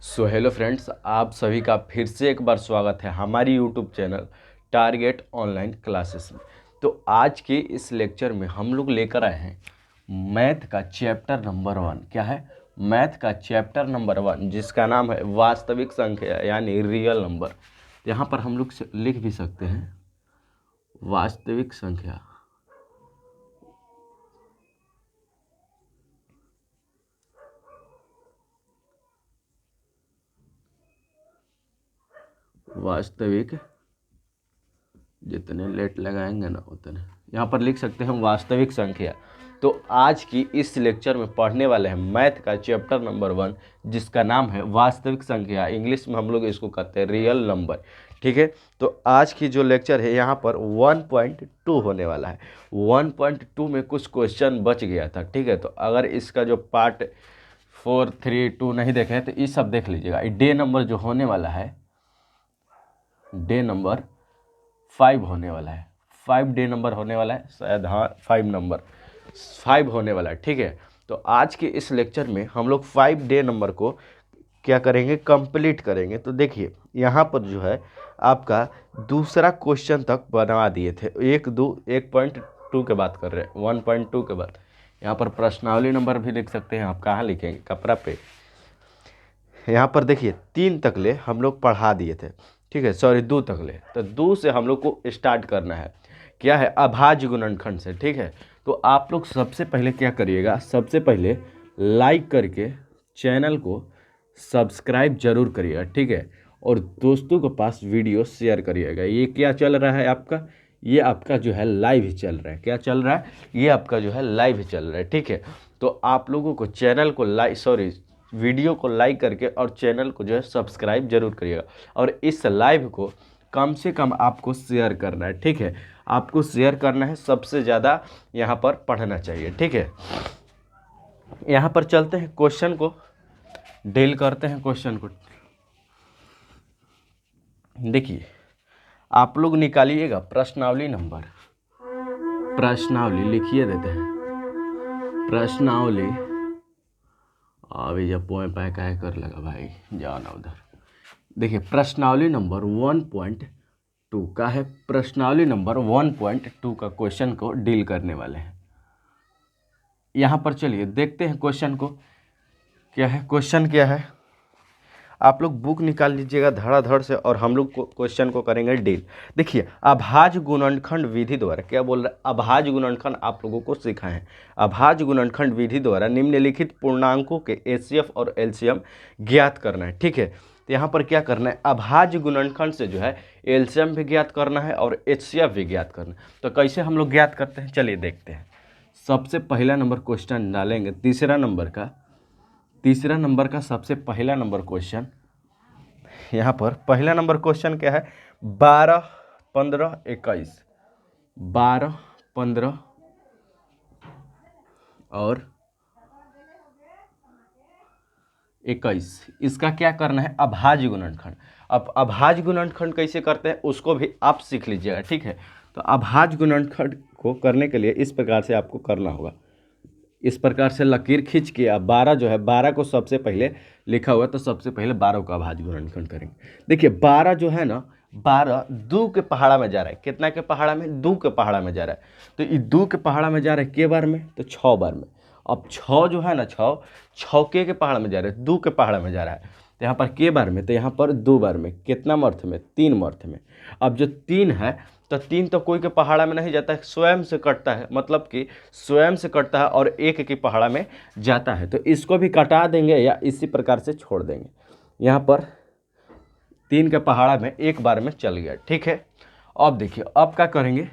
So hello friends, आप सभी का फिर से एक बार स्वागत है हमारी YouTube channel target online classes में। तो आज के इस लेक्चर में हम लोग लेकर आए हैं मैथ का चैप्टर नंबर 1। क्या है? मैथ का चैप्टर नंबर 1, जिसका नाम है वास्तविक संख्या यानी रियल नंबर। यहाँ पर हम लोग लिख भी सकते हैं वास्तविक संख्या। वास्तविक, जितने लेट लगाएंगे ना उतने, यहाँ पर लिख सकते हैं वास्तविक संख्या। तो आज की इस लेक्चर में पढ़ने वाले हैं मैथ का चैप्टर नंबर 1, जिसका नाम है वास्तविक संख्या। इंग्लिश में हम लोग इसको कहते हैं रियल नंबर। ठीक है, तो आज की जो लेक्चर है यहाँ पर 1.2 होने वाला है। 1.2 में कुछ क्वेश्चन बच गया था। ठीक है, तो अगर इसका जो पार्ट 4, 3, 2 नहीं देखे हैं तो ये सब देख लीजिएगा। डे नंबर जो होने वाला है, डे नंबर 5 होने वाला है। 5 डे नंबर होने वाला है शायद, हाँ 5 होने वाला है। ठीक है, तो आज के इस लेक्चर में हम लोग 5 डे नंबर को क्या करेंगे, कंप्लीट करेंगे। तो देखिए यहाँ पर जो है आपका दूसरा क्वेश्चन तक बना दिए थे। 1.2 के बात कर रहे हैं, 1.2 के बाद यहाँ पर प्रश्नावली नंबर भी लिख सकते हैं। आप कहाँ लिखेंगे? कपड़ा पे। यहाँ पर देखिए 3 तक ले हम लोग पढ़ा दिए थे। ठीक है, सॉरी 2 तक ले। तो 2 से हम लोग को स्टार्ट करना है। क्या है? अभाज्य गुणनखंड से। ठीक है, तो आप लोग सबसे पहले क्या करिएगा, सबसे पहले लाइक करके चैनल को सब्सक्राइब जरूर करिएगा। ठीक है, और दोस्तों के पास वीडियो शेयर करिएगा। ये क्या चल रहा है आपका? ये आपका जो है लाइव ही चल रहा है। क्या चल रहा है? ये आपका जो है लाइव ही चल रहा है। ठीक है, तो आप लोगों को चैनल को वीडियो को लाइक करके और चैनल को जो है सब्सक्राइब जरूर करिएगा। और इस लाइव को कम से कम आपको शेयर करना है। ठीक है, आपको शेयर करना है, सबसे ज़्यादा यहाँ पर पढ़ना चाहिए। ठीक है, यहाँ पर चलते हैं क्वेश्चन को डील करते हैं। क्वेश्चन को देखिए, आप लोग निकालिएगा प्रश्नावली नंबर। प्रश्नावली लिखिए देते हैं, प्रश्नावली। अभी जब पोए पाए काहे कर लगा भाई, जाओ ना उधर। देखिए प्रश्नावली नंबर 1.2 का है। प्रश्नावली नंबर 1.2 का क्वेश्चन को डील करने वाले हैं। यहाँ पर चलिए देखते हैं क्वेश्चन को। क्या है क्वेश्चन? क्या है? आप लोग बुक निकाल लीजिएगा धड़ाधड़ से और हम लोग क्वेश्चन को करेंगे डील। देखिए अभाज्य गुणनखंड विधि द्वारा, क्या बोल रहा है? अभाज्य गुणनखंड आप लोगों को सिखाए हैं। अभाज्य गुणनखंड विधि द्वारा निम्नलिखित पूर्णांकों के एचसीएफ और एलसीएम ज्ञात करना है। ठीक है, तो यहाँ पर क्या करना है, अभाज्य गुणनखंड से जो है एलसीएम भी ज्ञात करना है और एचसीएफ भी ज्ञात करना है। तो कैसे हम लोग ज्ञात करते हैं, चलिए देखते हैं। सबसे पहला नंबर क्वेश्चन डालेंगे, तीसरा नंबर का सबसे पहला नंबर क्वेश्चन। यहाँ पर पहला नंबर क्वेश्चन क्या है? 12, 15, 21। 12, 15 और 21, इसका क्या करना है? अभाज्य गुणनखंड। अब अभाज्य गुणनखंड कैसे करते हैं उसको भी आप सीख लीजिएगा। ठीक है, तो अभाज्य गुणनखंड को करने के लिए इस प्रकार से आपको करना होगा। इस प्रकार से लकीर खींच के आप 12 जो है, 12 को सबसे पहले लिखा हुआ है, तो सबसे पहले 12 का अभाज्य गुणनखंड करेंगे। देखिए 12 जो है ना, 12 2 के पहाड़ा में जा रहा है। कितना के पहाड़ा में? 2 के पहाड़ा में जा रहा है। तो ये 2 के पहाड़ा में जा रहा है के बार में? तो 6 बार में। अब 6 जो है ना, 6 के पहाड़ा में जा रहा है, 2 के पहाड़ा में जा रहा है। तो यहाँ पर के बार में, तो यहाँ पर 2 बार में। कितना मर्थ में? 3 मर्थ में। अब जो 3 है, तो 3 तो कोई के पहाड़ा में नहीं जाता है, स्वयं से कटता है। मतलब कि स्वयं से कटता है और 1 की पहाड़ा में जाता है। तो इसको भी कटा देंगे या इसी प्रकार से छोड़ देंगे। यहाँ पर 3 के पहाड़ा में 1 बार में चल गया। ठीक है, अब देखिए अब क्या करेंगे।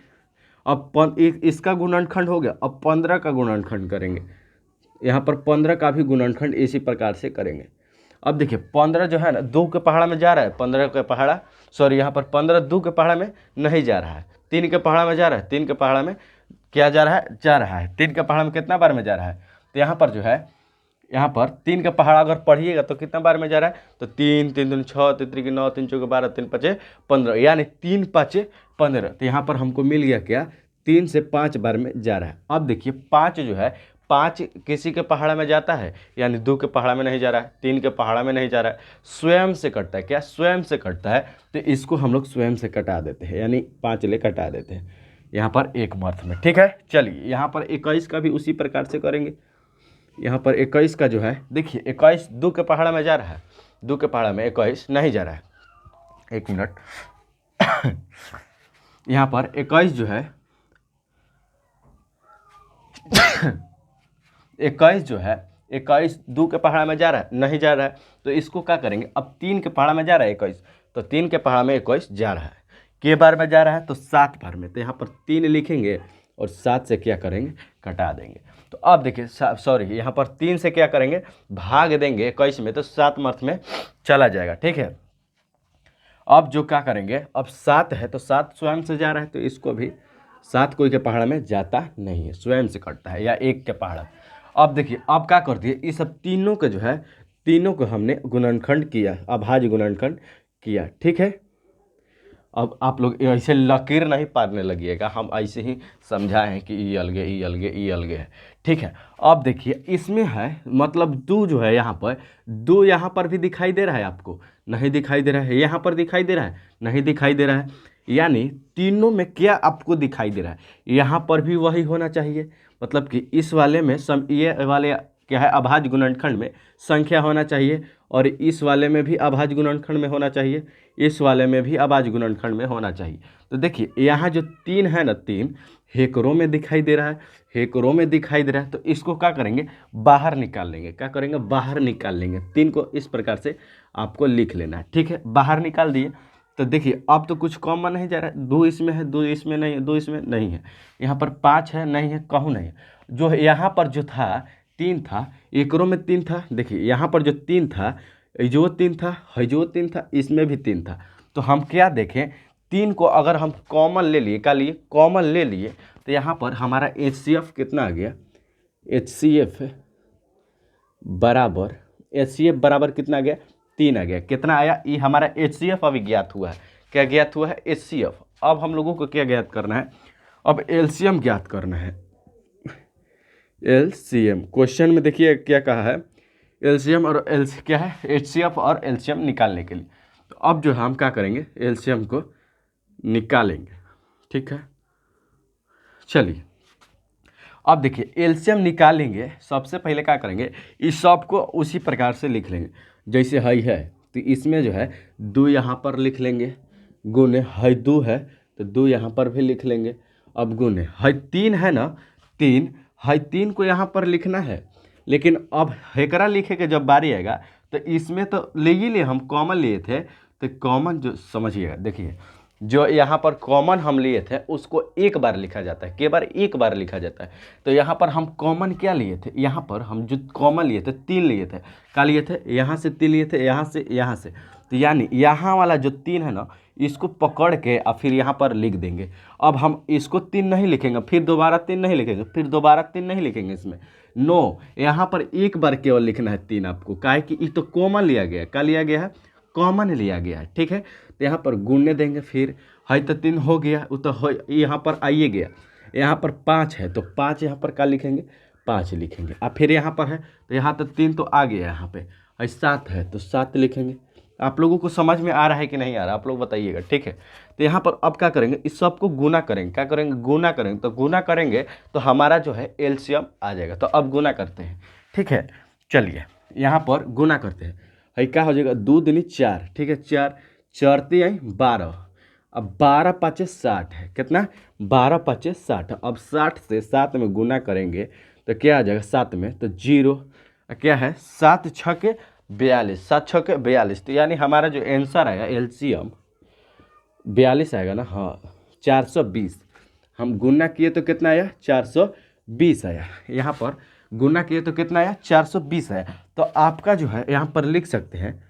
अब इसका गुणनखंड हो गया, अब 15 का गुणनखंड करेंगे। यहाँ पर 15 का भी गुणनखंड इसी प्रकार से करेंगे। अब देखिए 15 जो है ना, 2 के पहाड़ा में जा रहा है। 15 के पहाड़ा, सॉरी यहाँ पर 15 2 के पहाड़ा में नहीं जा रहा है, 3 के पहाड़ा में जा रहा है। 3 के पहाड़ा में क्या जा रहा है? जा रहा है। 3 के पहाड़ा में कितना बार में जा रहा है? तो यहाँ पर जो है, यहाँ पर 3 का पहाड़ा अगर पढ़िएगा तो कितना बार में जा रहा है? तो 3 3 दूनी 6, 3 3 9, 3 4 12, 3 5 15, यानी 3 5 15। तो यहाँ पर हमको मिल गया क्या? 3 से 5 बार में जा रहा है। अब देखिए 5 जो है, 5 किसी के पहाड़ा में जाता है, यानी 2 के पहाड़ा में नहीं जा रहा है, 3 के पहाड़ा में नहीं जा रहा है, स्वयं से कटता है। क्या स्वयं से कटता है, तो इसको हम लोग स्वयं से कटा देते हैं, यानी 5 ले कटा देते हैं यहाँ पर एक मर्थ में। ठीक है, चलिए यहाँ पर 21 का भी उसी प्रकार से करेंगे। यहाँ पर 21 का जो है, देखिए 21 2 के पहाड़ा में जा रहा है, 2 के पहाड़ा में 21 नहीं जा रहा है। एक मिनट यहाँ पर 21 जो है 21 जो है 21 2 के पहाड़ा में जा रहा है, नहीं जा रहा है, तो इसको क्या करेंगे, अब 3 के पहाड़ा में जा रहा है 21, तो 3 के पहाड़ा में 21 जा रहा है, के बार में जा रहा है तो 7 बार में, तो यहाँ पर 3 लिखेंगे और 7 से क्या करेंगे, कटा देंगे। तो अब देखिए सॉरी, यहाँ पर 3 से क्या करेंगे, भाग देंगे 21 में, तो 7 मर्थ में चला जाएगा। ठीक है, अब जो क्या करेंगे, अब 7 है तो 7 स्वयं से जा रहा है, तो इसको भी 7 कोई के पहाड़ा में जाता नहीं है, स्वयं से कटता है, या 1 के पहाड़ा। अब देखिए अब क्या कर दिए, इस सब तीनों के जो है, तीनों को हमने गुणनखंड किया, अभाज्य गुणनखंड किया। ठीक है, अब आप लोग ऐसे लकीर नहीं पारने लगिएगा, हम ऐसे ही समझाएं कि ई अलगे ई अलगे ई अलगे है। ठीक है, अब देखिए इसमें है मतलब 2 जो है यहाँ पर, 2 यहाँ पर भी दिखाई दे रहा है आपको, नहीं दिखाई दे रहा है, यहाँ पर दिखाई दे रहा है, नहीं दिखाई दे रहा है, यानी तीनों में क्या आपको दिखाई दे रहा है, यहाँ पर भी वही होना चाहिए, मतलब कि इस वाले में ये वाले क्या है, अभाज्य गुणनखंड में संख्या होना चाहिए, और इस वाले में भी अभाज्य गुणनखंड में होना चाहिए, इस वाले में भी अभाज्य गुणनखंड में होना चाहिए। तो देखिए यहाँ जो 3 है ना, 3 हेकड़ों में दिखाई दे रहा है, हेकड़ों में दिखाई दे रहा है, तो इसको क्या करेंगे, बाहर निकाल लेंगे। क्या करेंगे, बाहर निकाल लेंगे। 3 को इस प्रकार से आपको लिख लेना है। ठीक है, बाहर निकाल दिए, तो देखिए अब तो कुछ कॉमन नहीं जा रहा है, 2 इसमें है, 2 इसमें नहीं है, 2 इसमें नहीं है, यहाँ पर 5 है, नहीं है, कहूँ नहीं है, जो यहाँ पर जो था 3 था, एकरों में 3 था, देखिए यहाँ पर जो 3 था, जो 3 था, जो 3 था, इसमें भी 3 था, तो हम क्या देखें, 3 को अगर हम कॉमन ले लिए, क्या लिए, कॉमन ले लिए, तो यहाँ पर हमारा HCF कितना आ गया, HCF बराबर कितना आ गया, 3 आ गया। कितना आया, ये हमारा HCF अभी ज्ञात हुआ है। क्या ज्ञात हुआ है, HCF। अब हम लोगों को क्या ज्ञात करना है, अब LCM ज्ञात करना है। LCM क्वेश्चन में देखिए क्या कहा है, LCM और क्या है, HCF और LCM निकालने के लिए। तो अब जो हम क्या करेंगे, LCM को निकालेंगे। ठीक है, चलिए अब देखिए LCM निकालेंगे, सबसे पहले क्या करेंगे, इस सब को उसी प्रकार से लिख लेंगे जैसे है, तो इसमें जो है 2 यहाँ पर लिख लेंगे, गुने है 2 है तो 2 यहाँ पर भी लिख लेंगे। अब गुने है 3 है ना, 3 है, 3 को यहाँ पर लिखना है, लेकिन अब हेकरा लिखे के जब बारी आएगा तो इसमें तो ले ही ले, हम कॉमन लिए थे, तो कॉमन जो समझिएगा, देखिए जो यहाँ पर कॉमन हम लिए थे उसको एक बार लिखा जाता है, के बार एक बार लिखा जाता है। तो यहाँ पर हम कॉमन क्या लिए थे, यहाँ पर हम जो कॉमन लिए थे 3 लिए थे, क्या लिए थे, यहाँ से 3 लिए थे, यहाँ से, तो यानी यहाँ वाला जो 3 है ना, इसको पकड़ के और फिर यहाँ पर लिख देंगे। अब हम इसको 3 नहीं लिखेंगे, फिर दोबारा 3 नहीं लिखेंगे, फिर दोबारा 3 नहीं लिखेंगे, इसमें नो, यहाँ पर एक बार केवल लिखना है 3 आपको, काहे कि ये तो कॉमन लिया गया है, क्या लिया गया है, कॉमन लिया गया है। ठीक है, तो यहाँ पर गुणने देंगे, फिर है तो 3 हो गया, वो तो हो यहाँ पर आइए गया, यहाँ पर 5 है तो 5 यहाँ पर क्या लिखेंगे, 5 लिखेंगे। अब फिर यहाँ पर है तो यहाँ तो 3 तो आ गया, यहाँ पे 7 है तो 7 लिखेंगे। आप लोगों को समझ में आ रहा है कि नहीं आ रहा, आप लोग बताइएगा। ठीक है, तो यहाँ पर अब क्या करेंगे, इस सब को गुना करेंगे, क्या करेंगे, गुना करेंगे, तो गुना करेंगे तो हमारा जो है LCM आ जाएगा। तो अब गुना करते हैं। ठीक है, चलिए यहाँ पर गुना करते हैं, है क्या हो जाएगा, 2 दूनी 4, ठीक है, 4 4 3 12, अब 12 5 60 है, कितना, 12 5 60। अब 60 से 7 में गुना करेंगे तो क्या आ जाएगा, 7 में तो 0, क्या है, 7 6 42, 7 6 42, तो यानी हमारा जो आंसर आएगा LCM 42 आएगा ना, हाँ 420। हम गुना किए तो कितना आया, 420 आया। यहाँ पर गुना किए तो कितना आया, 420 आया। तो आपका जो है यहाँ पर लिख सकते हैं,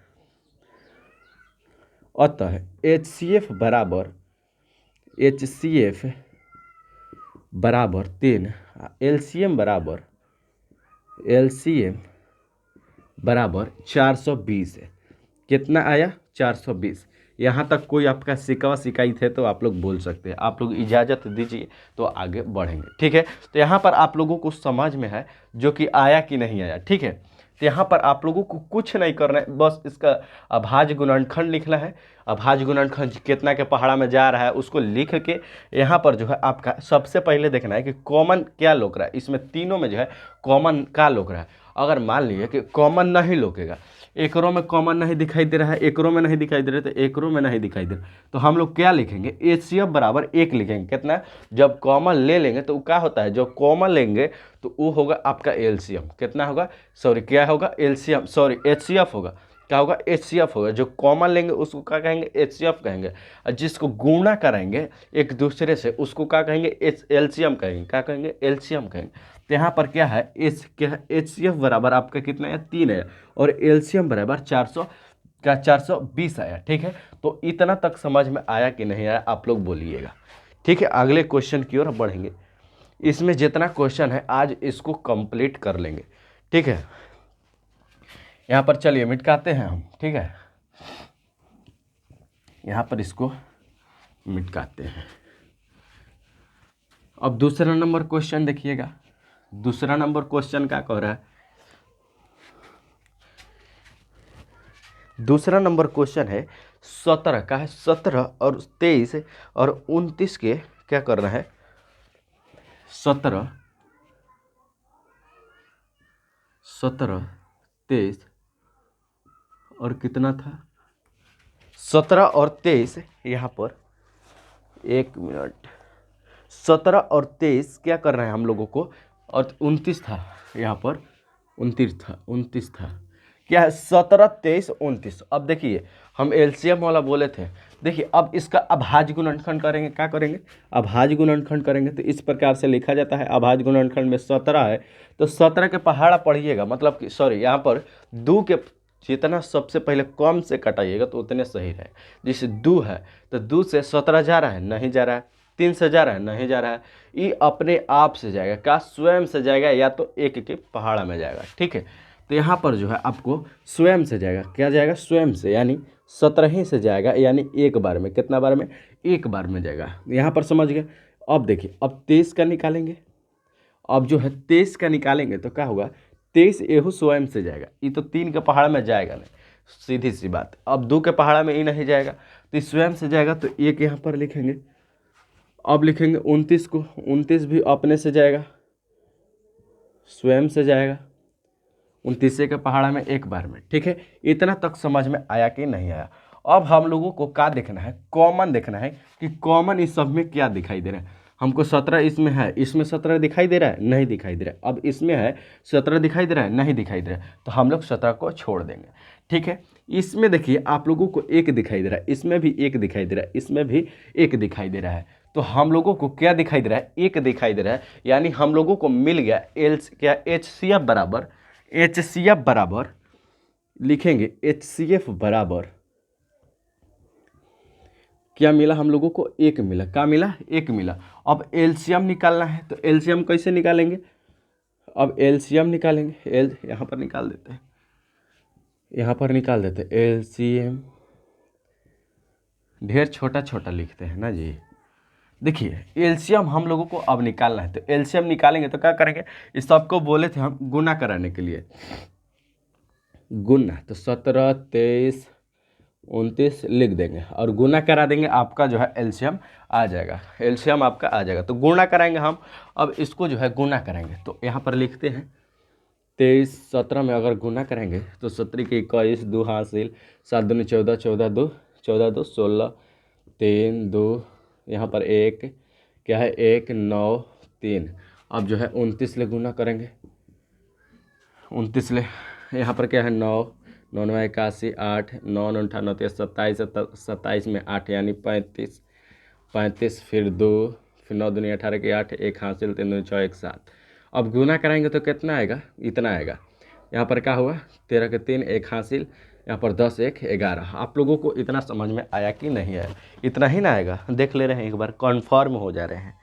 अतः HCF बराबर 3, LCM बराबर 420 है। कितना आया, 420, यहाँ तक कोई आपका शिकवा शिकायत है तो आप लोग बोल सकते हैं, आप लोग इजाज़त दीजिए तो आगे बढ़ेंगे। ठीक है, तो यहाँ पर आप लोगों को समझ में है जो कि आया कि नहीं आया। ठीक है, तो यहाँ पर आप लोगों को कुछ नहीं करना है, बस इसका अभाज्य गुणनखंड लिखना है। अभाज्य गुणनखंड कितना के पहाड़ा में जा रहा है उसको लिख के यहाँ पर जो है आपका सबसे पहले देखना है कि कॉमन क्या लोक रहा है, इसमें तीनों में जो है कॉमन क्या लोक रहा है। अगर मान लीजिए कि कॉमन नहीं लोकेगा, एक रो में कॉमन नहीं दिखाई दे रहा है, एक रो में नहीं दिखाई दे रहा है, तो एक रो में नहीं दिखाई दे रहा, तो हम लोग क्या लिखेंगे, HCF बराबर 1 लिखेंगे। कितना, जब कॉमन ले लेंगे तो क्या होता है, जो कॉमन लेंगे तो वो होगा आपका LCM। कितना होगा, सॉरी क्या होगा, LCM सॉरी HCF होगा। क्या होगा, HCF होगा। जो कॉमन लेंगे उसको क्या कहेंगे, HCF कहेंगे, और जिसको गुणा कराएंगे एक दूसरे से उसको क्या कहेंगे, LCM कहेंगे। क्या कहेंगे, LCM कहेंगे। तो यहाँ पर क्या है, HCF बराबर आपका कितना है, 3 है, और LCM बराबर 420 आया। ठीक है, तो इतना तक समझ में आया कि नहीं आया आप लोग बोलिएगा। ठीक है, अगले क्वेश्चन की ओर बढ़ेंगे। इसमें जितना क्वेश्चन है आज इसको कंप्लीट कर लेंगे। ठीक है, यहाँ पर चलिए मिटकाते हैं हम। ठीक है, यहाँ पर इसको मिटकाते हैं। अब दूसरा नंबर क्वेश्चन देखिएगा। दूसरा नंबर क्वेश्चन क्या कह रहा है, दूसरा नंबर क्वेश्चन है 17 का है। 17 और 23 और 29 के क्या करना है, 17 23 और कितना था, 17 और 23 यहाँ पर 1 मिनट, 17 और 23 क्या करना है हम लोगों को, और 29 था यहाँ पर, 29 था क्या है, 17 23 29। अब देखिए हम LCM वाला बोले थे, देखिए अब इसका अभाज्य गुणनखंड करेंगे। क्या करेंगे, अभाज्य गुणनखंड करेंगे। तो इस प्रकार से लिखा जाता है, अभाज्य गुणनखंड में 17 है तो 17 के पहाड़ा पढ़िएगा, मतलब कि सॉरी यहाँ पर 2 के जितना सबसे पहले कम से कटाइएगा तो उतने सही रहे। जैसे 2 है तो 2 से 17 जा रहा है, नहीं जा रहा है, 3 से जा रहा है, नहीं जा रहा है, ये अपने आप से जाएगा, क्या स्वयं से जाएगा या तो 1 के पहाड़ा में जाएगा। ठीक है, तो यहाँ पर जो है आपको स्वयं से जाएगा, क्या जाएगा, स्वयं से, यानी 17 ही से जाएगा, यानी एक बार में, कितना बार में, एक बार में जाएगा। यहाँ पर समझ गए। अब देखिए अब 23 का निकालेंगे। अब जो है 23 का निकालेंगे तो क्या होगा, 23 एहू स्वयं से जाएगा, ये तो 3 के पहाड़ में जाएगा नहीं, सीधी सी बात। अब 2 के पहाड़ा में ये नहीं जाएगा तो स्वयं से जाएगा, तो 1 यहाँ पर लिखेंगे। अब लिखेंगे 29 को, 29 भी अपने से जाएगा, स्वयं से जाएगा, 29 के पहाड़ा में एक बार में। ठीक है, इतना तक समझ में आया कि नहीं आया। अब हम लोगों को क्या देखना है, कॉमन देखना है कि कॉमन इस सब में क्या दिखाई दे रहा है। हमको 17 इसमें है, इसमें 17 दिखाई दे रहा है, नहीं दिखाई दे रहा है। अब इसमें है 17 दिखाई दे रहा है, नहीं दिखाई दे रहा है, तो हम लोग 17 को छोड़ देंगे। ठीक है, इसमें देखिए आप लोगों को 1 दिखाई दे रहा है, इसमें भी 1 दिखाई दे रहा है, इसमें भी 1 दिखाई दे रहा है, तो हम लोगों को क्या दिखाई दे रहा है, 1 दिखाई दे रहा है, यानी हम लोगों को मिल गया HCF बराबर लिखेंगे, HCF बराबर क्या मिला हम लोगों को, 1 मिला। क्या मिला, 1 मिला। अब LCM निकालना है, तो LCM कैसे निकालेंगे, अब LCM निकालेंगे, यहाँ पर निकाल देते हैं, यहाँ पर निकाल देते हैं LCM, ढेर छोटा छोटा लिखते हैं ना जी। देखिए LCM हम लोगों को अब निकालना है, तो LCM निकालेंगे तो क्या करेंगे, इस सबको बोले थे हम गुना कराने के लिए, गुना, तो 17 23 29 लिख देंगे और गुना करा देंगे, आपका जो है LCM आ जाएगा, LCM आपका आ जाएगा। तो गुना कराएंगे हम, अब इसको जो है गुना करेंगे, तो यहाँ पर लिखते हैं 23 17 में अगर गुना करेंगे तो 17 के 21, 2 हासिल, 7 दूनी 14, 14 2 16, 3 2, यहाँ पर 1 क्या है, 1 9 3। अब जो है 29 ले गुना करेंगे, 29 ले, यहाँ पर क्या है 9 9 9 81, 8 9 9 98 27, 27 में 8 यानी 35, 35 फिर 2, फिर 9 दूनी 18 के 8, 1 हासिल, 3 दूनी 6 1 7। अब गुना कराएंगे तो कितना आएगा, इतना आएगा। यहाँ पर क्या हुआ, 13 के 3 1 हासिल, यहाँ पर 10 1 11। आप लोगों को इतना समझ में आया कि नहीं आया, इतना ही ना आएगा, देख ले रहे हैं एक बार, कन्फर्म हो जा रहे हैं,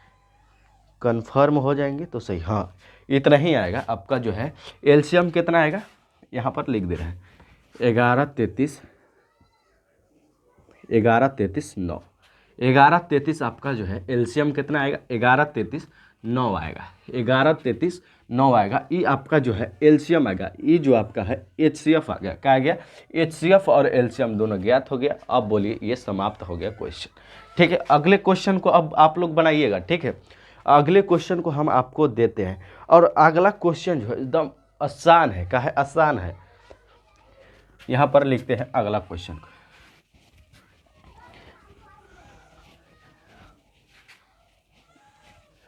कन्फर्म हो जाएंगे तो सही। हाँ इतना ही आएगा आपका जो है। LCM कितना आएगा, यहाँ पर लिख दे रहे हैं 11 33, 11 33 9, 11 33 आपका जो है एलसीएम कितना आएगा, 11 33 9 आएगा, 11 33 9 आएगा। ये आपका जो है एलसीएम आएगा। ये जो आपका है एचसीएफ आ गया, क्या आ गया, एचसीएफ और एलसीएम दोनों ज्ञात हो गया। अब बोलिए ये समाप्त हो गया क्वेश्चन, ठीक है। अगले क्वेश्चन को अब आप लोग बनाइएगा, ठीक है। अगले क्वेश्चन को हम आपको देते हैं, और अगला क्वेश्चन जो है एकदम आसान है, क्या है, आसान है। यहाँ पर लिखते हैं अगला क्वेश्चन।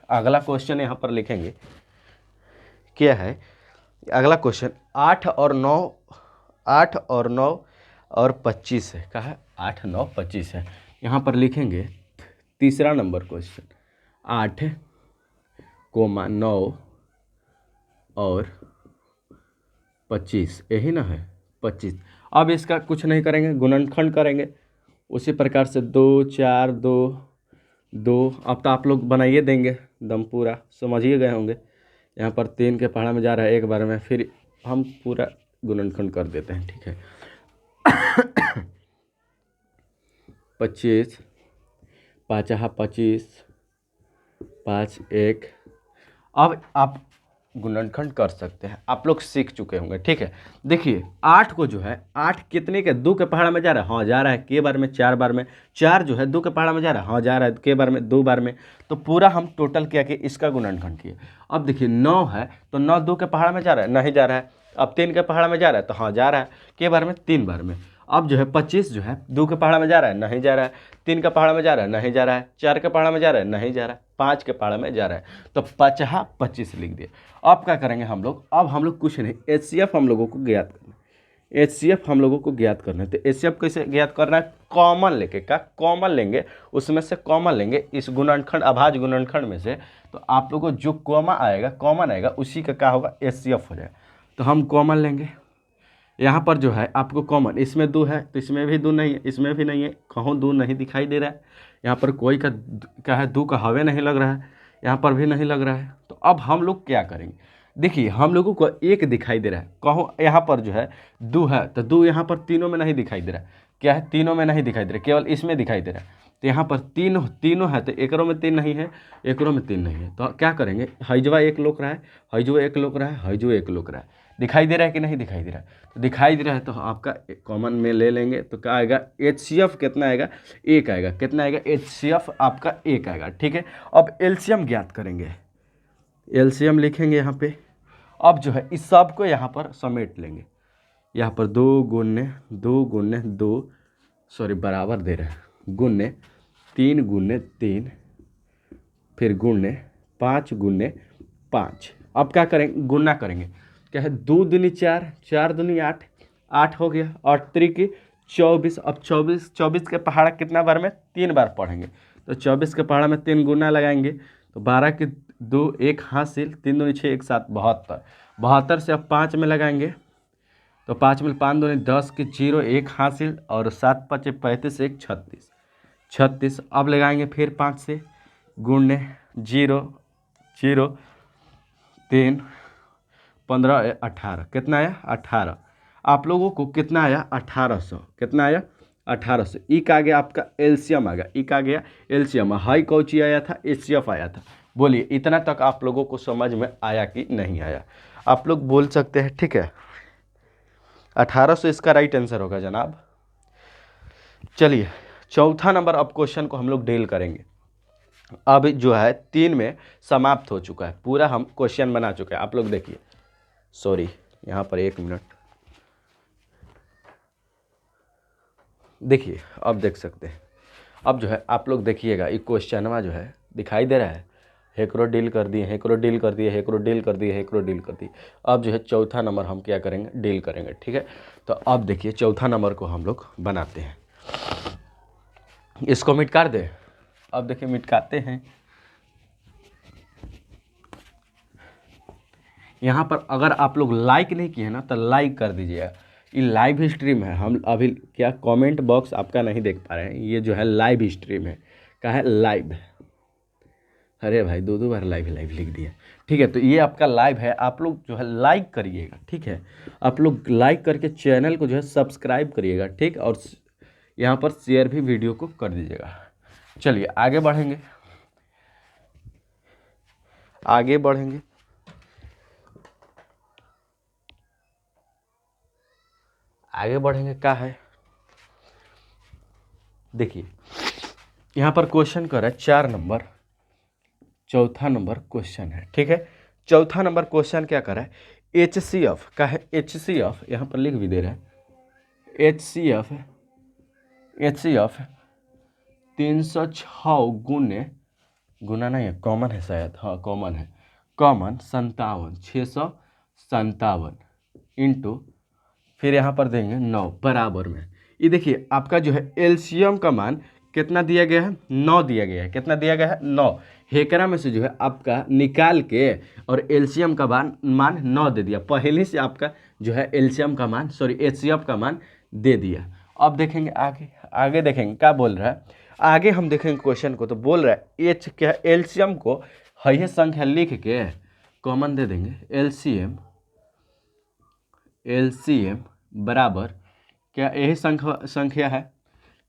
अगला क्वेश्चन यहाँ पर लिखेंगे, क्या है अगला क्वेश्चन, 8 और 9, 8 और 9 और 25 है, क्या है, 8 9 25 है। यहाँ पर लिखेंगे तीसरा नंबर क्वेश्चन, 8 कोमा 9 और 25, यही ना है 25। अब इसका कुछ नहीं करेंगे, गुणनखंड करेंगे उसी प्रकार से 2 4 2 2। अब तो आप लोग बनाइए देंगे, दम पूरा समझिए गए होंगे। यहाँ पर 3 के पहाड़ा में जा रहा है एक बार में, फिर हम पूरा गुणनखंड कर देते हैं, ठीक है। 25 5 25 5 1। अब आप गुणनखंड कर सकते हैं, आप लोग सीख चुके होंगे, ठीक है। देखिए 8 को जो है, 8 कितने के, 2 के पहाड़ा में जा रहा है, हाँ जा रहा है, के बार में 4 बार में। 4 जो है 2 के पहाड़ा में जा रहा है, हाँ जा रहा है, के बार में 2 बार में। तो पूरा हम टोटल क्या किए, इसका गुणनखंड किए। अब देखिए 9 है तो 9 2 के पहाड़ा में जा रहा है, नहीं जा रहा है। अब 3 के पहाड़ा में जा रहा है, तो हाँ जा रहा है, के बार में 3 बार में। अब जो है 25 जो है 2 के पहाड़ा में जा रहा है, नहीं जा रहा है। 3 का पहाड़ा में जा रहा है, नहीं जा रहा है। 4 के पहाड़ा में जा रहा है, नहीं जा रहा है। 5 के पहाड़ा में जा रहा है, तो 5 25 लिख दिए। अब क्या करेंगे हम लोग, अब हम लोग कुछ नहीं, एचसीएफ हम लोगों को ज्ञात करना है। एचसीएफ हम लोगों को ज्ञात करना है, तो एचसीएफ कैसे ज्ञात करना है, कॉमन लेके, क्या कॉमन लेंगे, उसमें से कॉमन लेंगे इस गुणनखंड अभाज्य गुणनखंड में से। तो आप लोगों को जो कॉमन आएगा उसी का क्या होगा, एचसीएफ हो जाएगा। तो हम कॉमन लेंगे, यहाँ पर जो है आपको कॉमन, इसमें 2 है तो इसमें भी 2 नहीं है, इसमें भी नहीं है, कहूँ 2 नहीं दिखाई दे रहा है। यहाँ पर कोई का क्या है, 2 का हवे नहीं लग रहा है, यहाँ पर भी नहीं लग रहा है। तो अब हम लोग क्या करेंगे, देखिए हम लोगों को 1 दिखाई दे रहा है, कहो यहाँ पर जो है 2 है, तो 2 यहाँ पर तीनों में नहीं दिखाई दे रहा है, क्या है, तीनों में नहीं दिखाई दे रहा, केवल इसमें दिखाई दे रहा है। तो यहाँ पर तीनों है, तो एकरों में 3 नहीं है, एकरों में 3 नहीं है। तो क्या करेंगे, हईजवा 1 लोक रहा है, हईजवा 1 लोक रहा है, हईजवा 1 लोक रहा है। दिखाई दे रहा है कि नहीं दिखाई दे रहा है, तो दिखाई दे रहा है तो आपका कॉमन में ले लेंगे। तो क्या आएगा, एचसीएफ कितना आएगा, 1 आएगा, कितना आएगा, एचसीएफ आपका 1 आएगा, ठीक है। अब एलसीएम ज्ञात करेंगे, एलसीएम लिखेंगे यहाँ पे। अब जो है इस सब को यहाँ पर समेट लेंगे, यहाँ पर 2 गुने 2 सॉरी बराबर दे रहे हैं, गुने 3 गुने 3, फिर गुने 5 गुने 5। अब क्या करेंगे, गुना करेंगे, क्या है, 2 दूनी 4, 4 दूनी 8, 8 हो गया, और 3 की 24। अब 24 के पहाड़ा कितना बार में, 3 बार पढ़ेंगे। तो 24 के पहाड़ा में 3 गुना लगाएंगे, तो 12 की 2 1 हासिल, 3 दूनी 6 1 7 72। 72 से अब 5 में लगाएंगे, तो 5 में 5 दूनी 10 की 0 1 हासिल, और 7 5 35 1 36 36। अब लगाएंगे फिर 5 से, गुणे 0 0 3 15 18, कितना आया 18। आप लोगों को कितना आया, 1800, कितना आया 1800। ई का गया आपका एलसीएम आ गया, ई का गया एलसीएम। हाई कौची आया था, एचसीएफ आया था। बोलिए इतना तक आप लोगों को समझ में आया कि नहीं आया, आप लोग बोल सकते हैं, ठीक है। 1800 इसका राइट आंसर होगा जनाब। चलिए चौथा नंबर अब क्वेश्चन को हम लोग डील करेंगे। अब जो है 3 में समाप्त हो चुका है, पूरा हम क्वेश्चन बना चुके हैं। आप लोग देखिए, सॉरी यहाँ पर 1 मिनट, देखिए अब देख सकते हैं। अब जो है आप लोग देखिएगा, ये क्वेश्चनवा जो है दिखाई दे रहा है, हेकरो डील कर दिए, हेकरो डील कर दिए, हेकरो डील कर दिए, हेकरो डील कर दिए। अब जो है चौथा नंबर हम क्या करेंगे, डील करेंगे, ठीक है। तो अब देखिए चौथा नंबर को हम लोग बनाते हैं, इसको मिटका दे। अब देखिए मिटकाते हैं, यहाँ पर अगर आप लोग लाइक नहीं किए ना तो लाइक कर दीजिएगा। ये लाइव स्ट्रीम है, हम अभी क्या कमेंट बॉक्स आपका नहीं देख पा रहे हैं, ये जो है लाइव स्ट्रीम है, क्या है लाइव। अरे भाई 2 बार लाइव लिख दिया, ठीक है। तो ये आपका लाइव है, आप लोग जो है लाइक करिएगा, ठीक है। आप लोग लाइक करके चैनल को जो है सब्सक्राइब करिएगा, ठीक। और यहाँ पर शेयर भी वीडियो को कर दीजिएगा। चलिए आगे बढ़ेंगे, आगे बढ़ेंगे। आगे बढ़ेंगे क्या है, देखिए यहाँ पर क्वेश्चन कर रहा है 4 नंबर, चौथा नंबर क्वेश्चन है, ठीक है। चौथा नंबर क्वेश्चन क्या कर रहा है, HCF का है। HCF यहाँ पर लिख भी दे रहा है, HCF 306 गुना नहीं है, कॉमन है शायद, हाँ कॉमन है, कॉमन 57, 657 इंटू, फिर यहाँ पर देंगे 9 बराबर में। ये देखिए आपका जो है एलसीएम का मान कितना दिया गया है, 9 दिया गया है। कितना दिया गया है, 9। हेकरा में से जो है आपका निकाल के और एलसीएम का मान 9 दे दिया। पहले से आपका जो है एलसीएम का मान, सॉरी एचसीएफ का मान दे दिया। अब देखेंगे आगे, आगे देखेंगे क्या बोल रहा है। आगे हम देखेंगे क्वेश्चन को, तो बोल रहा है एच क्या, एलसीएम को है संख्या लिख के कॉमन दे देंगे। एलसीएम बराबर क्या, यही संख्या है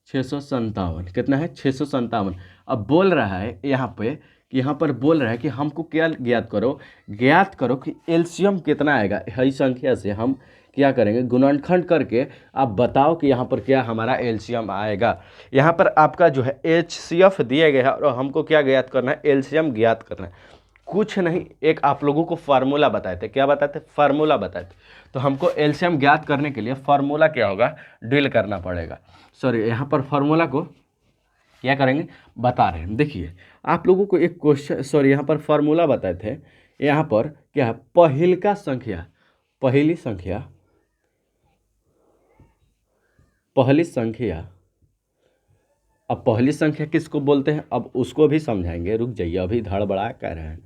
657। कितना है, 657। अब बोल रहा है यहाँ पे कि यहाँ पर बोल रहा है कि हमको क्या ज्ञात करो कि एलसीएम कितना आएगा। यही संख्या से हम क्या करेंगे, गुणनखंड करके आप बताओ कि यहाँ पर क्या हमारा एलसीएम आएगा। यहाँ पर आपका जो है एचसीएफ दिया गया है और हमको क्या ज्ञात करना है, एलसीएम ज्ञात करना है। कुछ नहीं, एक आप लोगों को फार्मूला बताए थे। क्या बताए थे, फार्मूला बताए थे। तो हमको एलसीएम ज्ञात करने के लिए फार्मूला क्या होगा, डील करना पड़ेगा। सॉरी यहाँ पर फार्मूला को क्या करेंगे, बता रहे हैं। देखिए आप लोगों को एक क्वेश्चन, सॉरी यहाँ पर फार्मूला बताए थे। यहाँ पर क्या है, पहिलका संख्या, पहली संख्या अब पहली संख्या किसको बोलते हैं, अब उसको भी समझाएंगे, रुक जाइए, अभी धड़बड़ा कह रहे हैं।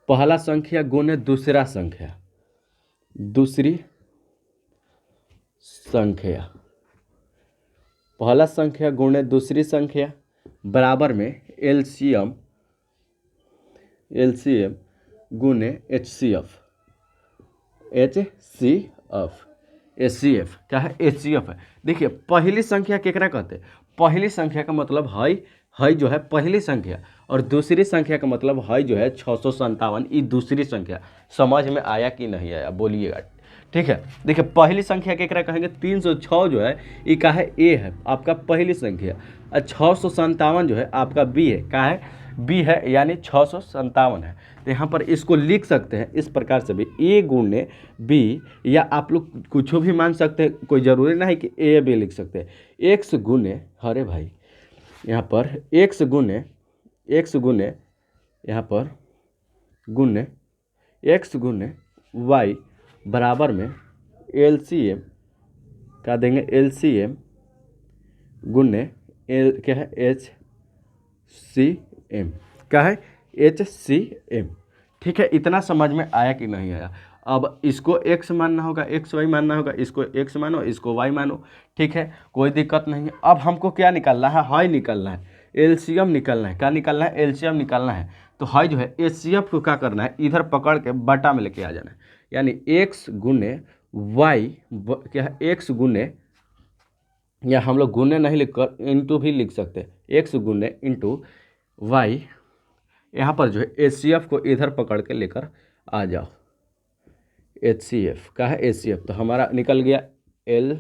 पहला संख्या गुने दूसरा संख्या, दूसरी संख्या, पहला संख्या गुणे दूसरी संख्या बराबर में एलसीएम गुने एचसीएफ क्या है, एचसीएफ है। देखिए पहली संख्या केकरा कहते हैं, पहली संख्या का मतलब है जो है पहली संख्या, और दूसरी संख्या का मतलब है जो है 657। ये दूसरी संख्या। समझ में आया कि नहीं आया, बोलिएगा, ठीक है। देखिए पहली संख्या केकरा कहेंगे, 306 जो है ये का है, ए है आपका पहली संख्या, और 657 जो है आपका बी है, का है, बी है, यानी 657 है। तो यहाँ पर इसको लिख सकते हैं इस प्रकार से भी, ए गुणे बी, या आप लोग कुछ भी मान सकते हैं, कोई ज़रूरी नहीं कि ए बी लिख सकते हैं। एक्स गुणे, अरे भाई यहाँ पर एक्स गुणे यहाँ पर गुणे एक्स गुणे वाई बराबर में एलसीएम क्या देंगे, एलसीएम गुणे क्या है, एचसीएम, क्या है, एचसीएम। ठीक है, इतना समझ में आया कि नहीं आया। अब इसको एक्स मानना होगा, एक्स वाई मानना होगा, इसको एक्स मानो, इसको वाई मानो, ठीक है, कोई दिक्कत नहीं है। अब हमको क्या निकालना है, हाई निकालना है, एलसीएम निकालना है। क्या निकालना है, एलसीएम निकालना है। तो हाई जो है एचसीएफ को क्या करना है, इधर पकड़ के बटा में लेके आ जाना है, यानी एक्स गुने वाई क्या है, एक्स गुने, या हम लोग गुने नहीं लिखकर इंटू भी लिख सकते हैं, एक्स गुने इंटू वाई। यहाँ पर जो है एचसीएफ को इधर पकड़ के लेकर आ जाओ, एचसीएफ का है, एचसीएफ तो हमारा निकल गया एलसीएम।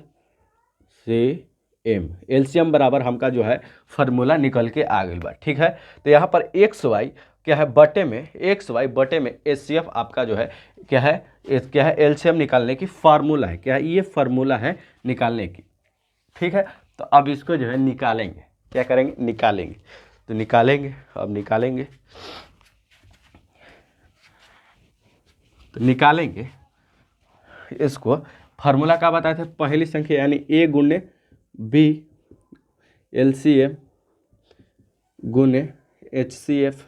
एलसीएम बराबर हमका जो है फार्मूला निकल के आ गई बा, ठीक है। तो यहाँ पर एक्स वाई क्या है, बटे में एक्स वाई बटे में एचसीएफ आपका जो है क्या है, एलसीएम निकालने की फार्मूला है। क्या है, ये फार्मूला है निकालने की, ठीक है। तो अब इसको जो है निकालेंगे, क्या करेंगे, निकालेंगे। तो निकालेंगे, अब निकालेंगे, तो निकालेंगे इसको। फार्मूला क्या बताए थे, पहली संख्या यानी ए गुने बी एलसीएम गुने एचसीएफ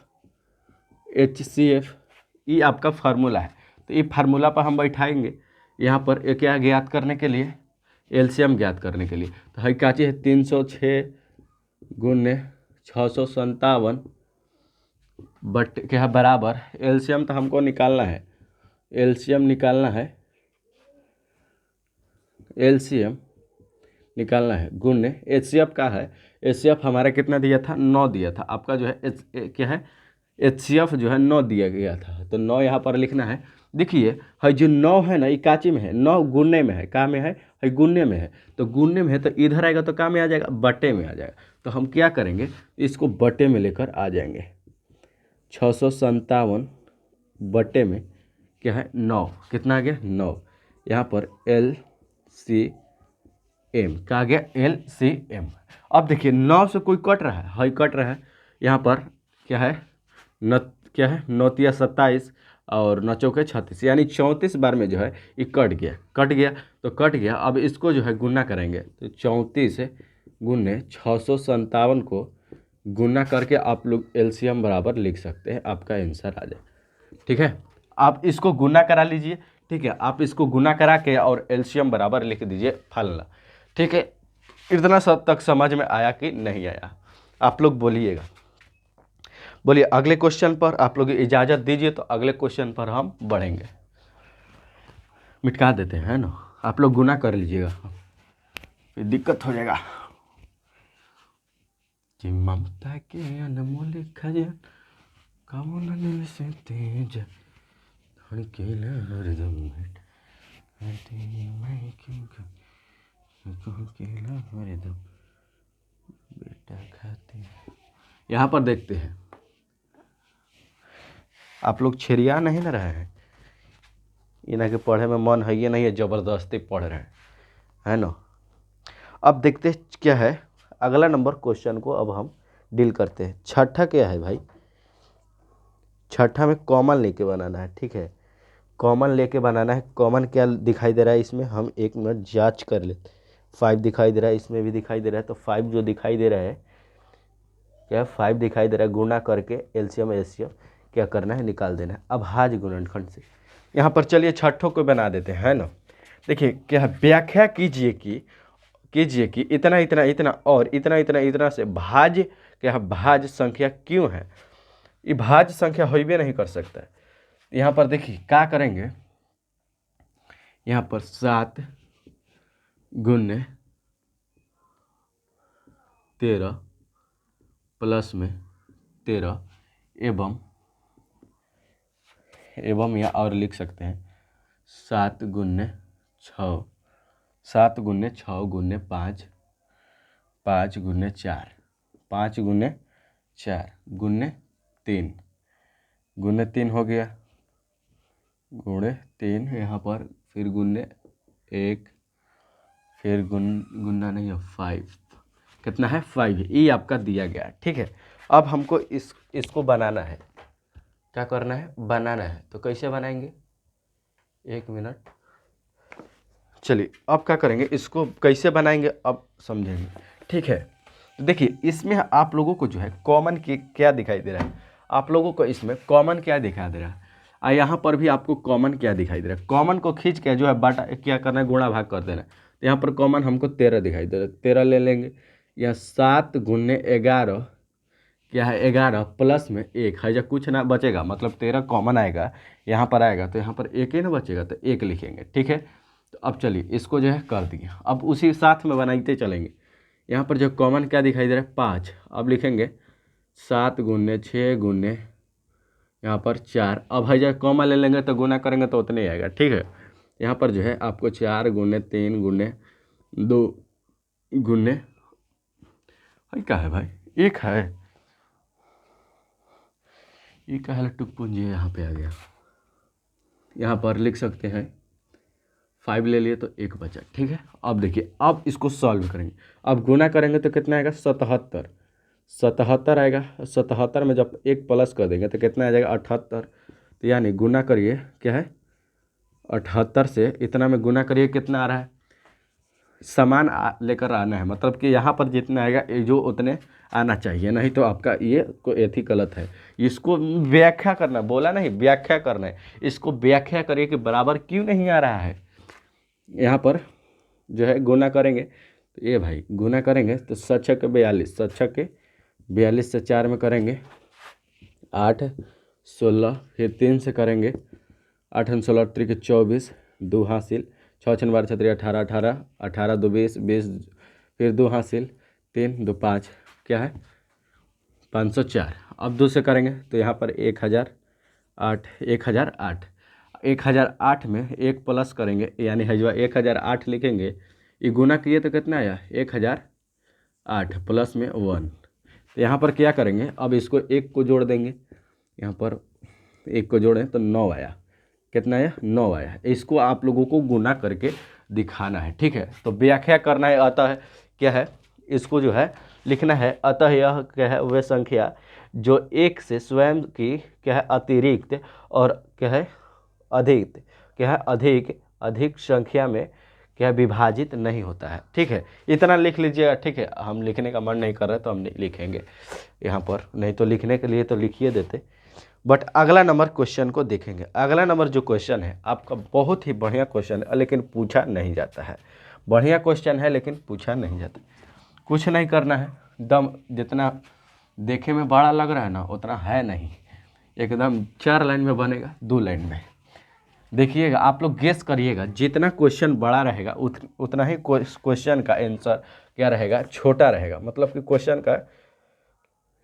ये आपका फार्मूला है। तो ये फार्मूला पर हम बैठाएंगे यहाँ पर, ये क्या ज्ञात करने के लिए, एलसीएम ज्ञात करने के लिए। तो है क्या चीज़ है, 306 गुने 657 बट क्या है बराबर, एलसीएम तो हमको निकालना है, एलसीएम निकालना है, एलसीएम निकालना है, गुण्य एचसीएफ का है। एचसीएफ हमारा कितना दिया था, 9 दिया था। आपका जो है क्या है, एचसीएफ जो है 9 दिया गया था, तो 9 यहाँ पर लिखना है। देखिए है जो 9 है ना, ये काची में है, 9 गुण्य में है, का में है गुण्य में है। तो गुण्य में है तो इधर आएगा तो का में आ जाएगा, बटे में आ जाएगा। तो हम क्या करेंगे, इसको बटे में लेकर आ जाएंगे। 657 बटे में क्या है 9, कितना आ गया 9। यहाँ पर LCM क्या आ गया, LCM। अब देखिए 9 से कोई कट रहा है कट रहा है। यहाँ पर क्या है न, क्या है 9 × 27 और 9 × 36, यानी 34 बार में जो है ये कट गया तो कट गया। अब इसको जो है गुना करेंगे तो 34 गुने 657 को गुना करके आप लोग LCM बराबर लिख सकते हैं, आपका आंसर आ जाए। ठीक है, आप इसको गुना करा लीजिए। ठीक है, आप इसको गुना करा के और LCM बराबर लिख दीजिए फलना। ठीक है, इतना सब तक समझ में आया कि नहीं आया, आप लोग बोलिएगा। बोलिए अगले क्वेश्चन पर आप लोग इजाज़त दीजिए, तो अगले क्वेश्चन पर हम बढ़ेंगे। मिटका देते हैं, है ना, आप लोग गुना कर लीजिएगा, फिर दिक्कत हो जाएगा। कि ममता के अनमोल खजान कौन दिल से तेज धड़केला हरदम मैं धड़केला हरदम बेटा खाते। यहाँ पर देखते हैं, आप लोग छेड़िया नहीं ना रहे हैं, इन्हें के पढ़े में मन है ये नहीं है, ज़बरदस्ती पढ़ रहे हैं, है ना। अब देखते क्या है अगला नंबर क्वेश्चन को, अब हम डील करते हैं। छठा क्या है भाई, छठा में कॉमन लेके बनाना है। ठीक है, कॉमन लेके बनाना है। कॉमन क्या दिखाई दे रहा है इसमें, हम 1 मिनट जांच कर लेते। 5 दिखाई दे रहा है, इसमें भी दिखाई दे रहा है, तो 5 जो दिखाई दे रहा है क्या, 5 दिखाई दे रहा है, गुना करके LCM SCF क्या करना है, निकाल देना है। अब भाज्य गुणनखंड से यहाँ पर चलिए छठों को बना देते हैं, है ना। देखिए क्या व्याख्या कीजिए कि इतना इतना इतना और इतना इतना इतना से भाज्य क्या भाज्य संख्या क्यों है। ये भाज्य संख्या हो भी नहीं कर सकता है। यहाँ पर देखिए क्या करेंगे, यहाँ पर 7 गुने 13 प्लस में 13 एवं या और लिख सकते हैं 7 गुने 6, 7 गुने 6 गुने 5, 5 गुने 4, 5 गुने 4 गुने 3, गुने 3 हो गया, गुणे 3 यहाँ पर, फिर गुने 1, फिर गुना नहीं है 5, कितना है 5, ये आपका दिया गया है। ठीक है, अब हमको इसको बनाना है, क्या करना है, बनाना है। तो कैसे बनाएंगे, 1 मिनट, चलिए अब क्या करेंगे, इसको कैसे बनाएंगे अब समझेंगे। ठीक है, तो देखिए इसमें आप लोगों को जो है कॉमन की क्या दिखाई दे रहा है, आप लोगों को इसमें कॉमन क्या दिखाई दे रहा है, और यहाँ पर भी आपको कॉमन क्या दिखाई दे रहा है। कॉमन को खींच के जो है बाटा क्या करना है, गुणा भाग कर देना है। तो यहाँ पर कॉमन हमको 13 दिखाई दे रहा है, 13 ले लेंगे। यहाँ 7 गुने 11 क्या है 11 प्लस में 1 है, जब कुछ ना बचेगा मतलब 13 कॉमन आएगा, यहाँ पर आएगा तो यहाँ पर 1 ही ना बचेगा, तो 1 लिखेंगे। ठीक है, तो अब चलिए इसको जो है कर दिए, अब उसी साथ में बनाते चलेंगे। यहाँ पर जो कॉमन क्या दिखाई दे रहा है 5, अब लिखेंगे 7 गुने 6 गुने यहाँ पर 4। अब है जब कॉमन ले लेंगे तो गुना करेंगे तो उतने ही आएगा। ठीक है, यहाँ पर जो है आपको 4 गुने 3 गुने 2 गुने भाई क्या है भाई, 1 है, ये क्या है टुक पूंजी है, यहाँ पे आ गया। यहाँ पर लिख सकते हैं 5 ले लिए तो 1 बचा। ठीक है, अब देखिए अब इसको सॉल्व करेंगे। अब गुना करेंगे तो कितना आएगा 77, 77 आएगा। 77 में जब 1 प्लस कर देंगे तो कितना आ जाएगा 78। तो यानी गुना करिए क्या है 78 से इतना में गुना करिए, कितना आ रहा है, समान लेकर आना है, मतलब कि यहाँ पर जितना आएगा ये जो उतने आना चाहिए, नहीं तो आपका ये को एथी गलत है। इसको व्याख्या करना, बोला नहीं व्याख्या करना है, इसको व्याख्या करिए कि बराबर क्यों नहीं आ रहा है। यहाँ पर जो है गुना करेंगे तो ये भाई गुना करेंगे तो 7 के 42, 7 के 42 से 4 में करेंगे 8 16, फिर 3 से करेंगे 8 16 3 के 24, 2 हासिल छः छन 12 छतरी 18 18 18 2 20 20 फिर 2 हासिल 3 2 5 क्या है 504। अब 2 से करेंगे तो यहाँ पर 1008 1008 1008 में 1 प्लस करेंगे यानी है जो 1008 लिखेंगे, ये गुना किए तो कितना आया 1008 प्लस में 1। तो यहाँ पर क्या करेंगे, अब इसको 1 को जोड़ देंगे, यहाँ पर 1 को जोड़ें तो 9 आया। कितना आया 9 आया। इसको आप लोगों को गुना करके दिखाना है, ठीक है। तो व्याख्या करना है, अतः क्या है इसको जो है लिखना है, अतः यह क्या है वह संख्या जो 1 से स्वयं की क्या है अतिरिक्त और क्या है अधिक क्या है अधिक संख्या में क्या विभाजित नहीं होता है, ठीक है। इतना लिख लीजिएगा, ठीक है। हम लिखने का मन नहीं कर रहे तो हम नहीं लिखेंगे यहाँ पर, नहीं तो लिखने के लिए तो लिखिए देते। बट अगला नंबर क्वेश्चन को देखेंगे। अगला नंबर जो क्वेश्चन है आपका बहुत ही बढ़िया क्वेश्चन है, लेकिन पूछा नहीं जाता है। बढ़िया क्वेश्चन है लेकिन पूछा नहीं जाता। कुछ नहीं करना है, दम जितना देखे में बड़ा लग रहा है ना उतना है नहीं, एकदम 4 लाइन में बनेगा, 2 लाइन में। देखिएगा आप लोग गेस करिएगा, जितना क्वेश्चन बड़ा रहेगा उतना ही क्वेश्चन का आंसर क्या रहेगा छोटा रहेगा। मतलब कि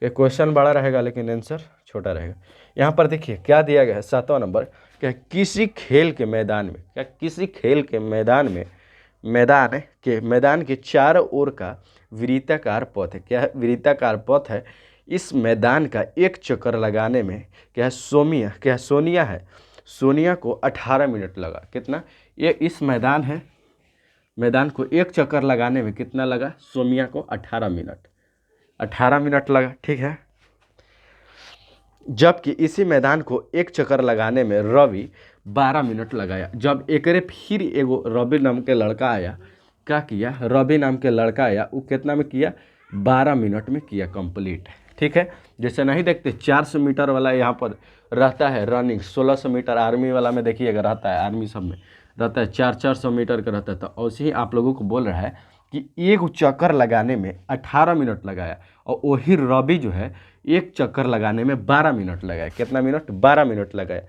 क्वेश्चन बड़ा रहेगा लेकिन आंसर छोटा रहेगा। यहाँ पर देखिए क्या दिया गया है 7वां नंबर, क्या किसी खेल के मैदान में, क्या किसी खेल के मैदान के चारों ओर का वृत्ताकार पथ है। क्या है वृत्ताकार पथ है। इस मैदान का एक चक्कर लगाने में क्या है सोनिया है, सोनिया को 18 मिनट लगा। कितना, ये इस मैदान को एक चक्कर लगाने में कितना लगा, सोनिया को 18 मिनट लगा, ठीक है। जबकि इसी मैदान को एक चक्कर लगाने में रवि 12 मिनट लगाया। जब एकरे फिर एगो रवि नाम के लड़का आया, क्या किया, रवि नाम के लड़का आया, वो कितना में किया 12 मिनट में किया कंप्लीट, ठीक है। जैसे नहीं देखते 400 मीटर वाला यहाँ पर रहता है रनिंग, 1600 मीटर आर्मी वाला में देखिएगा रहता है, आर्मी सब में रहता है 400 मीटर का रहता है। तो ऐसे ही आप लोगों को बोल रहा है कि एक चक्कर लगाने में 18 मिनट लगाया, और वही रवि जो है एक चक्कर लगाने में 12 मिनट लगाया। कितना मिनट, 12 मिनट लगाया,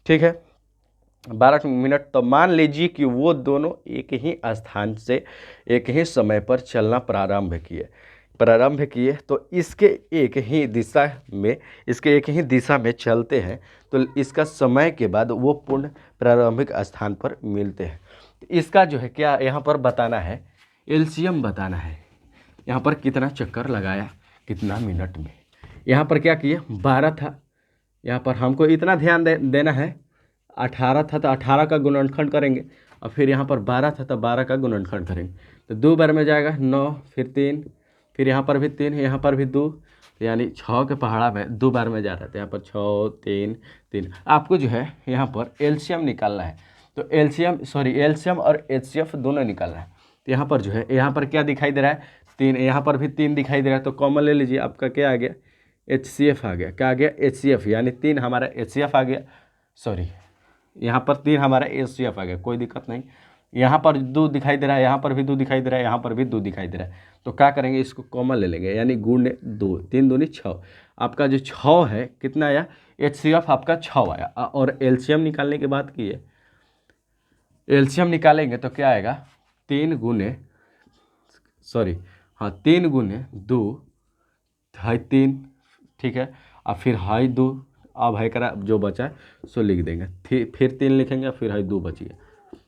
ठीक है 12 मिनट। तो मान लीजिए कि वो दोनों एक ही स्थान से एक ही समय पर चलना प्रारंभ किए, तो इसके एक ही दिशा में चलते हैं, तो इसका समय के बाद वो पूर्ण प्रारंभिक स्थान पर मिलते हैं। तो इसका जो है क्या यहाँ पर बताना है, एलसीएम बताना है। यहाँ पर कितना चक्कर लगाया कितना मिनट में। यहाँ पर क्या किए 12 था, यहाँ पर हमको इतना ध्यान देना है 18 था तो 18 का गुणनखंड करेंगे, और फिर यहाँ पर 12 था तो 12 का गुणनखंड करेंगे। तो 2 बार में जाएगा 9, फिर 3, फिर यहाँ पर भी 3, यहाँ पर भी 2, यानी 6 के पहाड़ा में 2 बार में जा रहा है। तो यहाँ पर 6 3 3। आपको जो है यहाँ पर एलसीएम निकालना है। तो एलसीएम और एचसीएफ दोनों निकालना है। तो यहाँ पर जो है यहाँ पर क्या दिखाई दे रहा है 3, यहाँ पर भी 3 दिखाई दे रहा है। तो कॉमन ले लीजिए, आपका क्या आ गया HCF आ गया। क्या आ गया HCF, यानी 3 हमारा HCF आ गया। यहाँ पर 3 हमारा HCF आ गया, कोई दिक्कत नहीं। यहाँ पर 2 दिखाई दे रहा है, यहाँ पर भी 2 दिखाई दे रहा है, यहाँ पर भी 2 दिखाई दे रहा है। तो क्या करेंगे, इसको कॉमन ले लेंगे, यानी गुण 2, 3 दूनी 6। आपका जो 6 है कितना आया, HCF आपका 6 आया। और एलसीएम निकालने के बाद की एलसीएम निकालेंगे तो क्या आएगा 3 गुने 2 है 3, ठीक है। और फिर है 2, अब है करा जो बचा सो लिख देंगे, फिर 3 लिखेंगे, फिर है 2 बच गया।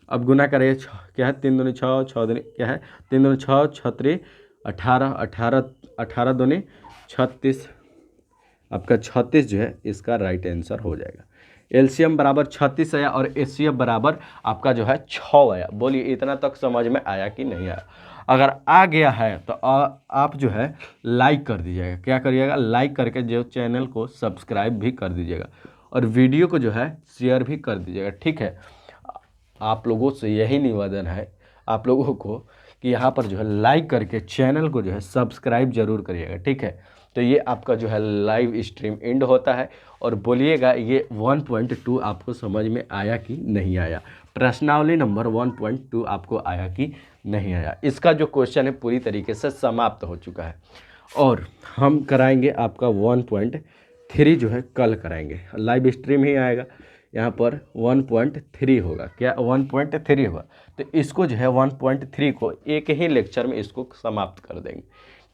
अब गुना करें क्या है 3 दूनी 6, 6 दूनी क्या है 3 दूनी 6, 6 18, 18 दूनी 36। आपका 36 जो है इसका राइट आंसर हो जाएगा। एलसीएम बराबर 36 आया और एचसीएफ बराबर आपका जो है 6 आया। बोलिए इतना तक समझ में आया कि नहीं आया। अगर आ गया है तो आप जो है लाइक कर दीजिएगा। क्या करिएगा, लाइक करके जो चैनल को सब्सक्राइब भी कर दीजिएगा, और वीडियो को जो है शेयर भी कर दीजिएगा, ठीक है। आप लोगों से यही निवेदन है आप लोगों को कि यहाँ पर जो है लाइक करके चैनल को जो है सब्सक्राइब जरूर करिएगा, ठीक है। तो ये आपका जो है लाइव स्ट्रीम एंड होता है, और बोलिएगा ये 1.2 आपको समझ में आया कि नहीं आया। प्रश्नावली नंबर 1.2 आपको आया कि नहीं आया। इसका जो क्वेश्चन है पूरी तरीके से समाप्त हो चुका है, और हम कराएंगे आपका 1.3 जो है कल कराएंगे। लाइव स्ट्रीम ही आएगा, यहाँ पर 1.3 होगा, क्या 1.3 होगा। तो इसको जो है 1.3 को एक ही लेक्चर में इसको समाप्त कर देंगे,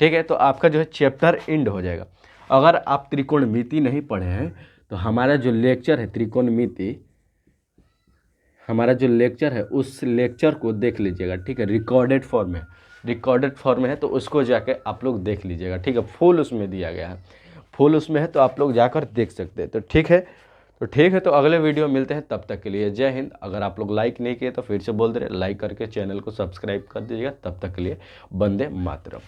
ठीक है। तो आपका जो है चैप्टर एंड हो जाएगा। अगर आप त्रिकोणमिति नहीं पढ़े हैं तो हमारा जो लेक्चर है त्रिकोणमिति, हमारा जो लेक्चर है उस लेक्चर को देख लीजिएगा, ठीक है। रिकॉर्डेड फॉर्म में, रिकॉर्डेड फॉर्म में है तो उसको जाके आप लोग देख लीजिएगा, ठीक है। फुल उसमें दिया गया है, फुल उसमें है तो आप लोग जाकर देख सकते हैं। तो ठीक है, तो अगले वीडियो मिलते हैं, तब तक के लिए जय हिंद। अगर आप लोग लाइक नहीं किए तो फिर से बोल दे रहे, लाइक करके चैनल को सब्सक्राइब कर दीजिएगा। तब तक के लिए वंदे मातरम।